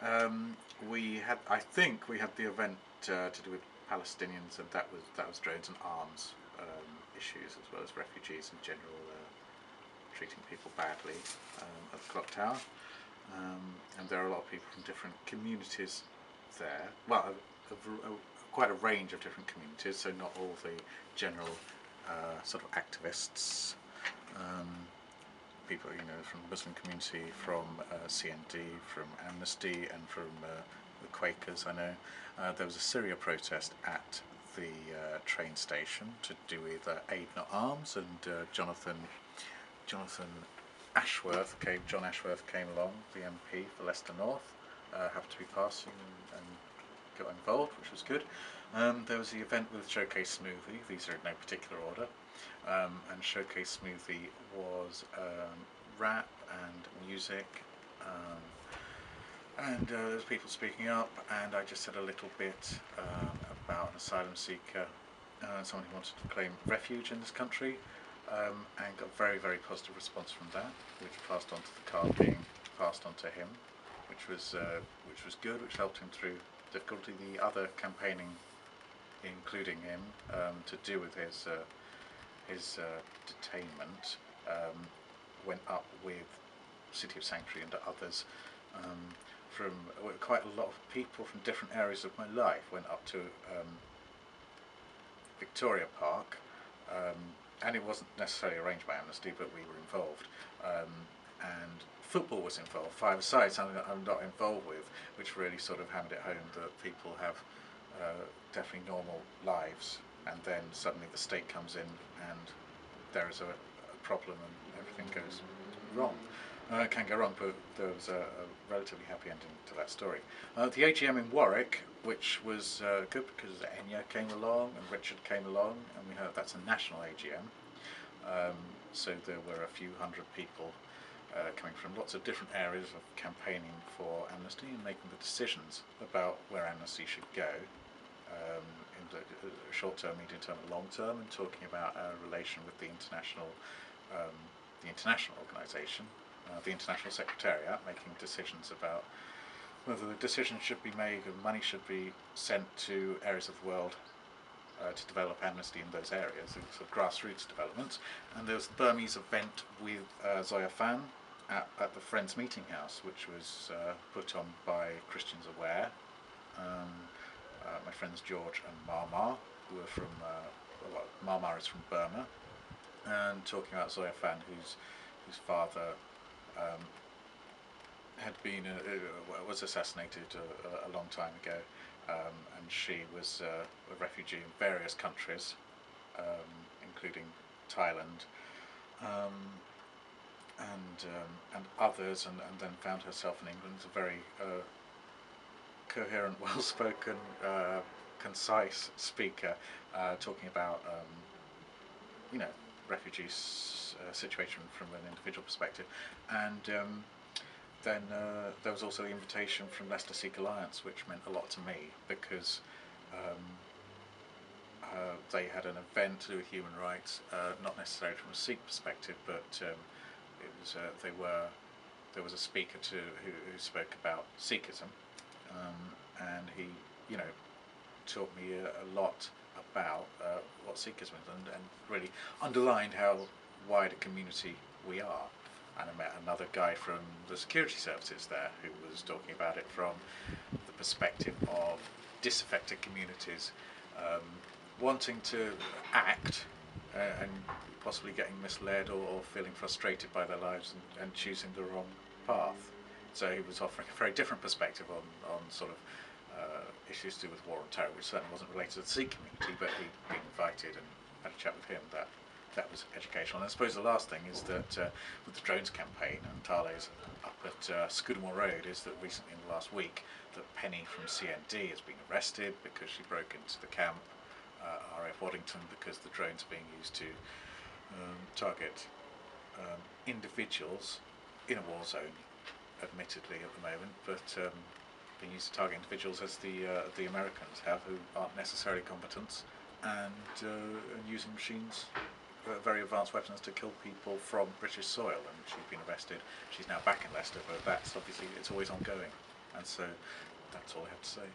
I think we had the event to do with Palestinians, and that was drones and arms issues, as well as refugees in general, treating people badly at the clock tower. And there are a lot of people from different communities there. Well, quite a range of different communities, so not all the general sort of activists. Um, People, from the Muslim community, from CND, from Amnesty, and from the Quakers. I know there was a Syria protest at the train station to do with Aid Not Arms, and Jonathan John Ashworth came along, the MP for Leicester North, happened to be passing and got involved, which was good. There was the event with Showcase Smoothie. These are in no particular order. And Showcase Smoothie was rap and music, and there was people speaking up, and I just said a little bit about an asylum seeker, someone who wanted to claim refuge in this country, and got very, very positive response from that, which passed on to the card being passed on to him, which was good, which helped him through difficulty. The other campaigning, including him, to do with his detainment, went up with City of Sanctuary and others. From quite a lot of people from different areas of my life went up to Victoria Park, and it wasn't necessarily arranged by Amnesty, but we were involved. And football was involved, five-a-side, something that I'm not involved with, which really sort of hammered it home that people have definitely normal lives, and then suddenly the state comes in and there is a problem and everything goes wrong. It can go wrong, but there was a relatively happy ending to that story. The AGM in Warwick, which was good because Enya came along and Richard came along, and we heard that's a national AGM. So there were a few hundred people coming from lots of different areas of campaigning for Amnesty and making the decisions about where Amnesty should go. In the short term, medium term, and long term, and talking about our relation with the international organisation, the International Secretariat, making decisions about whether the decisions should be made and money should be sent to areas of the world to develop Amnesty in those areas, sort of grassroots developments. And there was the Burmese event with Zoya Fan at the Friends Meeting House, which was put on by Christians Aware. My friends George and Marmar, who are from, Marmar is from Burma, and talking about Zoya Fan, whose father was assassinated a long time ago, and she was a refugee in various countries, including Thailand, and others, and then found herself in England. It's a very coherent, well-spoken, concise speaker, talking about refugees' situation from an individual perspective. And then there was also the invitation from Leicester Sikh Alliance, which meant a lot to me, because they had an event to do with human rights, not necessarily from a Sikh perspective, but it was there was a speaker who spoke about Sikhism, and he taught me a lot about what Sikhism is, and really underlined how wide a community we are. And I met another guy from the security services there who was talking about it from the perspective of disaffected communities wanting to act and possibly getting misled or feeling frustrated by their lives and choosing the wrong path. So he was offering a very different perspective on sort of issues to do with war and terror, which certainly wasn't related to the Sikh community, but he'd been invited and had a chat with him. That was educational. And I suppose the last thing is that with the drones campaign, and Tale's up at Scudamore Road, is that recently in the last week that Penny from CND has been arrested because she broke into the camp, RAF Waddington, because the drones are being used to target individuals in a war zone, admittedly at the moment, but being used to target individuals as the Americans have, who aren't necessarily combatants, and using machines, very advanced weapons, to kill people from British soil. And she's been arrested. She's now back in Leicester, but that's obviously, it's always ongoing. And so that's all I have to say.